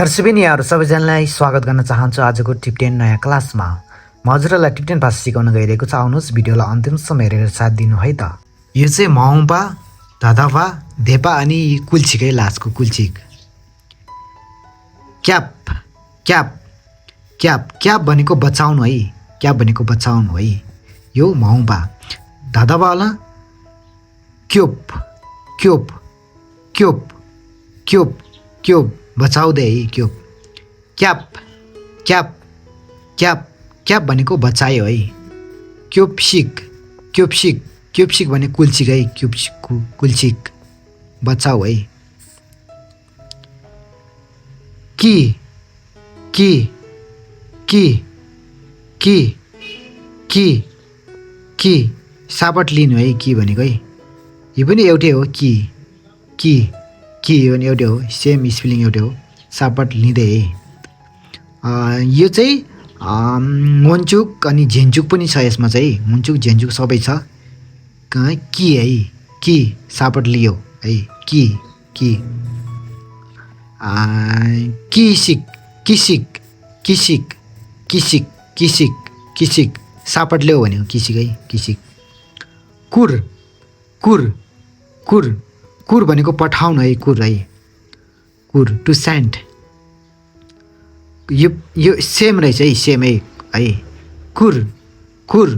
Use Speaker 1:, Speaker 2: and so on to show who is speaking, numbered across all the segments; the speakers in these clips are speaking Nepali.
Speaker 1: दर्शकबिनीहरू सबैजनालाई स्वागत गर्न चाहन्छु आजको टिप्टेन नयाँ क्लासमा। म हजुरहरूलाई टिप्टेन भाषा सिकाउन गइरहेको छु। आउनुहोस् भिडियोलाई अन्तिमसम्म हेरेर साथ दिनु है त। यो चाहिँ माउपा, धाधापा, धेपा अनि कुल्चिकै लाजको कुल्चिक। क्याप क्याप क्याप क्याप भनेको बचाउनु है, क्याप भनेको बचाउनु है। यो माउपा। धाधापाला क्योप क्योप क्योप क्योप क्योप बचाउँदै है क्योप। क्याप क्याप क्याप क्याप भनेको बचायो है। क्योपसिक क्योपसिक क्योपसिक भने कुल्चिक है, क्योपसिक कुल्चिक बचाऊ है। कि कि कि कि कि कि सापट लिनु है कि भनेको है। यो पनि एउटै हो कि कि कि यो पनि एउटै हो, सेम स्पेलिङ एउटै हो, सापट लिँदै है। यो चाहिँ मोन्चुक अनि झेन्चुक पनि छ यसमा चाहिँ, मुन्चुक झेन्चुक सबै छ। कि है कि सापट लियो है कि कि। किसिक किसिक किसिक किसिक किसिक किसिक सापट ल्याऊ भनेको किसिक है, किसिक। कुर कुर कुर कुर भनेको पठाउनु है, कुर है, कुर टु सेन्ड। यो सेम रहेछ है, सेम है है। कुर कुर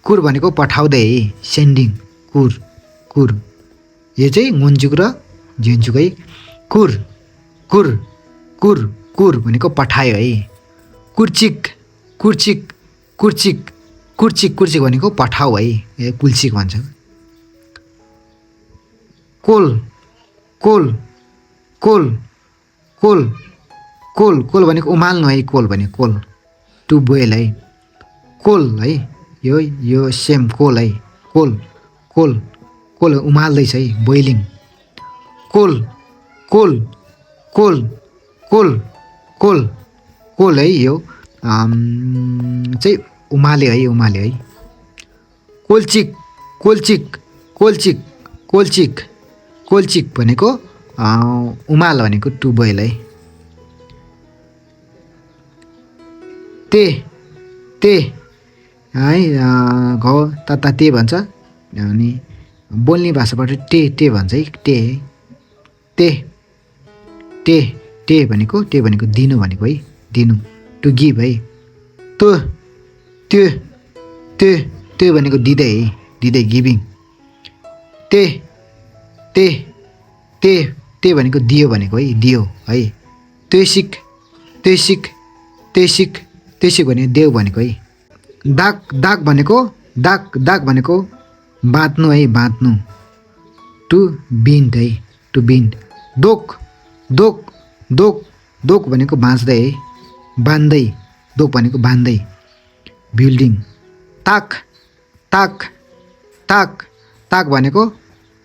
Speaker 1: कुर भनेको पठाउँदै है, सेन्डिङ कुर कुर। यो चाहिँ मुन्चुक र झेन्चुक है। कुर कुर कुर कुर भनेको पठायो है। कुर्चिक कुर्चिक कुर्चिक कुर्चिक कुर्चिक भनेको पठाऊ है, कुल्चिक भन्छ। कोल कोल कोल कोल कोल कोल भनेको उमाल्नु है, कोल भनेको कोल टु बोइल है, कोल है। यो सेम कोल है, कोल कोल कोल उमाल्दैछ है, बोइलिङ। कोल कोल कोल कोल कोल कोल है, यो चाहिँ उमाल्यो है, उमाल्यो है। कोल्चिक कोल्चिक कोल्चिक कोल्चिक कोल्चिक भनेको उमाल भनेको टु बोइल है। ते ते है, घ तता ते भन्छ अनि बोल्ने भाषाबाट टे टे भन्छ है, टे ते टे टे भनेको दिनु भनेको है, दिनु टु गिभ है। त्यो त्यो त्यो त्यो भनेको दिँदै है, दिँदै गिभिङ। ते ते ते ते भनेको दियो भनेको है, दियो है। त्वेसिक त्वेसिक त्वेसिक त्वेसिक भनेको देऊ भनेको है। दाग दाग भनेको दाग दाग भनेको बाँध्नु है, बाँध्नु टु बिन्ड है, टु बिन्ड। दोक दोक दोक दोक भनेको बाँच्दै है, बान्दै, दोक भनेको बान्दै, बिल्डिङ। ताक ताक ताक ताक भनेको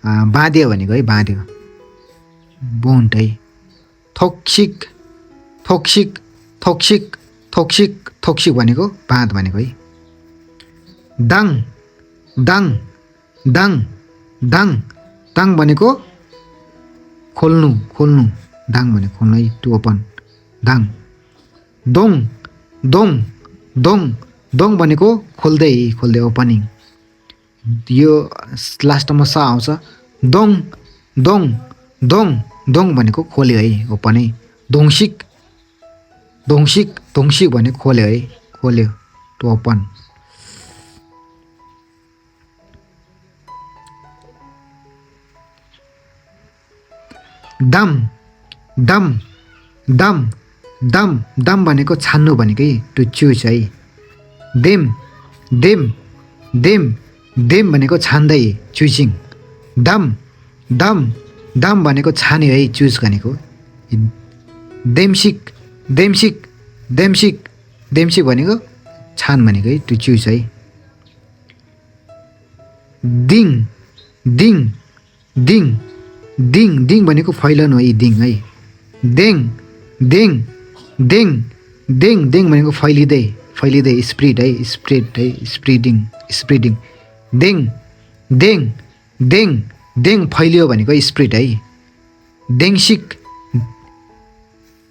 Speaker 1: बाँध्यो भनेको है, बाँध्यो, बोन्ड है। थोक्सिक थोक्सिक थोक्सिक थोक्सिक थोक्सिक भनेको बाँध भनेको है। दाङ दाङ दाङ दाङ दाङ भनेको खोल्नु, खोल्नु, दाङ भनेको खोल्नु है, टु ओपन, दाङ। दोङ दोङ दोङ दोङ भनेको खोल्दै, खोल्दै, ओपनिङ। यो लास्टमा स आउँछ। दोङ दोङ दोङ दोङ भनेको खोल्यो है, ओपन है। दोङसिक दोङसिक दोङसिक भनेको खोल्यो है, खोल्यो टु ओपन। दम दम दम दम दम भनेको छान्नु भनेकै टु चुज है। देम देम देम देम भनेको छान्दै, चुजिङ। दम दम दम भनेको छान्यो है, चुज भनेको। देमसिक देमसिक देमसिक देमसिक भनेको छान भनेको है, टु चुज है। दिङ दिङ दिङ दिङ दिङ भनेको फैलाउनु है, दिङ है। देङ देङ देङ देङ देङ भनेको फैलिँदै, फैलिँदै, स्प्रिड है, स्प्रेड है, स्प्रिडिङ स्प्रिडिङ। देङ देङ देङ देङ फैलियो भनेको स्प्रिड है। देङसिक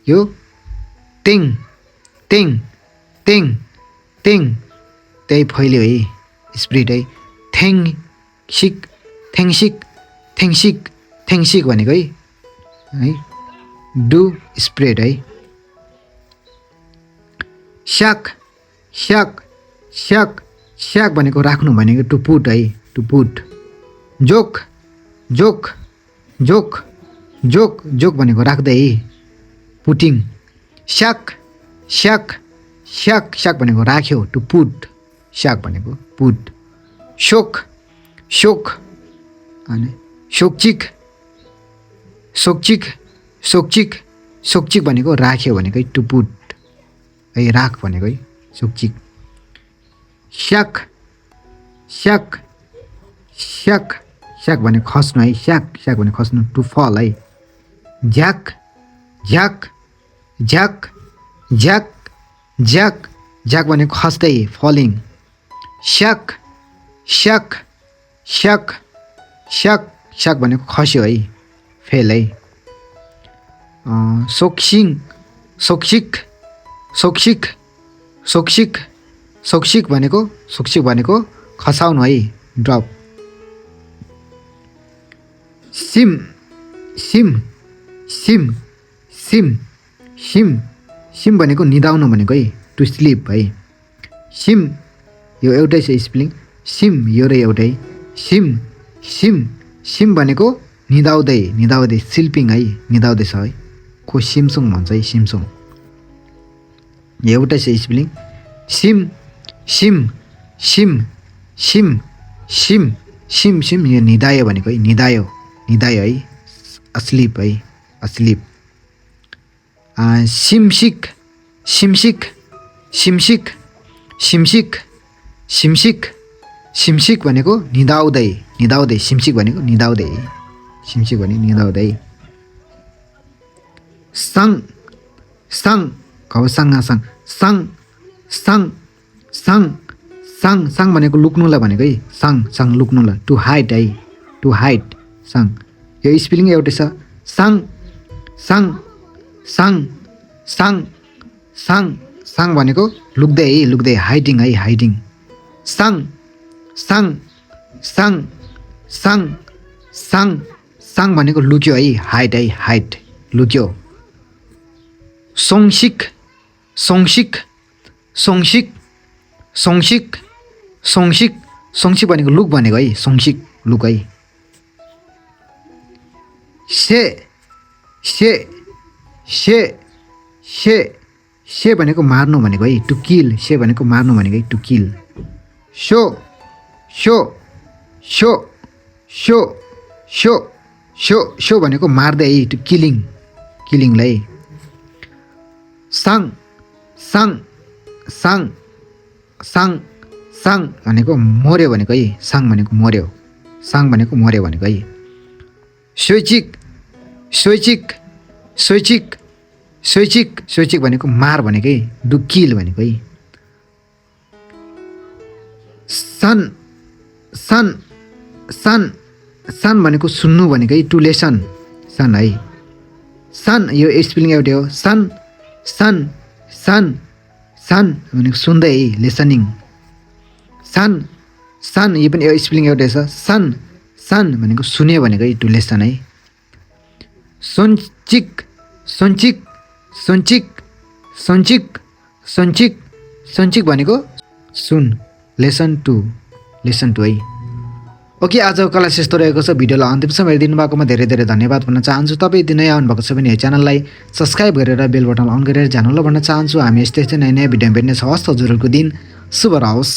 Speaker 1: यो तेङ तेङ तेङ तेङ त्यही फैल्यो है स्प्रिट है। थ्याङसिक थ्याङसिक थ्याङसिक थ्याङसिक भनेको है डु स्प्रेड है। स्याक स्याक स्याक स्याक भनेको राख्नु भनेको टु पुट है टु पुट। जोक जोक जोक जोक जोक भनेको राख्दै है पुटिङ। स्याक स्याक स्याक स्याक भनेको राख्यो टु पुट स्याक भनेको पुट। सोक सोक अनि सोकचिक सोकचिक सोकचिक सोकचिक भनेको राख्यो भनेको है टु पुट है राख भनेको है सोकचिक। स्याक स्याक स्याक स्याक भने खस्नु है स्याक स्याक भने खस्नु टु फल है। झ्याक झ्याक झ्याक झ्याक झ्याक झ्याक भने खस्दै फलिङ। स्याक स्याक स्याक स्याक स्याक भनेको खस्यो है फेल है। सोक्सिङ सोक्सिक सोक्सिक सोक्सिक सोक्सिक भनेको खसाउनु है drop. SIM SIM SIM SIM SIM SIM भनेको निदाउनु भनेको है टु स्लिप है। सिम यो एउटै छ स्पेलिङ सिम यो र एउटै सिम सिम सिम भनेको निदाउँदै निदाउँदै स्लिपिङ है निदाउँदैछ है को सिमसुङ भन्छ है सिमसुङ एउटै छ spelling SIM SIM SIM SIM SIM SIM SIM यो निदायो भनेको है निदायो निदायो है अस्लिप है अस्लिप। सिमसिक सिमसिक सिमसिक सिमसिक सिमसिक सिमसिक भनेको निदाउँदै निदाउँदै सिमसिक भनेको निदाउँदै सिमसिक भने निदाउँदै। साङ साङ घाउ साङ साङ साङ साङ साङ साङ साङ भनेको लुक्नुलाई भनेको है साङ साङ लुक्नुलाई टु हाइट है टु हाइट साङ यो स्पेलिङ एउटै छ साङ साङ साङ साङ साङ साङ भनेको लुक्दै है लुक्दै हाइडिङ है हाइडिङ। साङ साङ साङ साङ साङ साङ भनेको लुक्यो है हाइट लुक्यो। सोङसिक सोङसिक सोङसिक सोङसिक सोङसिक सोङसिक भनेको लुक भनेको है सोङसिक लुक है। से से से से से भनेको मार्नु भनेको है टु किल से भनेको मार्नु भनेको है टु किल। सो सो सो सो सो सो सो भनेको मार्दै है टु किलिङ किलिङलाई। साङ साङ साङ साङ साङ भनेको मर्यो भनेको है साङ भनेको मर्यो साङ भनेको मर्यो भनेको है। स्विचिक स्विचिक स्विचिक स्विचिक स्विचिक भनेको मार भनेको है डु किल भनेको है। सन सन सन सन भनेको सुन्नु भनेको है टु लेसन सन है। सन यो स्पेलिङ एउटै हो सन सन सन सन भनेको सुन्दै है लिसनिङ। सन सन यो पनि स्पेलिङ एउटै छ सन सन भनेको सुन्यो भनेको है टु लेसन है। सोन्चिक सोन्चिक सोन्चिक सोन्चिक सोन्चिक सोन्चिक भनेको सुन लेसन टु है। ओके आजको क्लास यस्तो रहेको छ। भिडियोलाई अन्तिमसम्म हेरिदिनु भएकोमा धेरै धेरै धन्यवाद भन्न चाहन्छु। तपाईँ यदि नयाँ आउनुभएको छ भने च्यानललाई सब्सक्राइब गरेर बेल बटन अन गरेर जानु ल भन्न चाहन्छु। हामी यस्तै नयाँ नयाँ भिडियो भेट्नेछौँ। हस्त हजुरहरूको दिन शुभ रहोस्।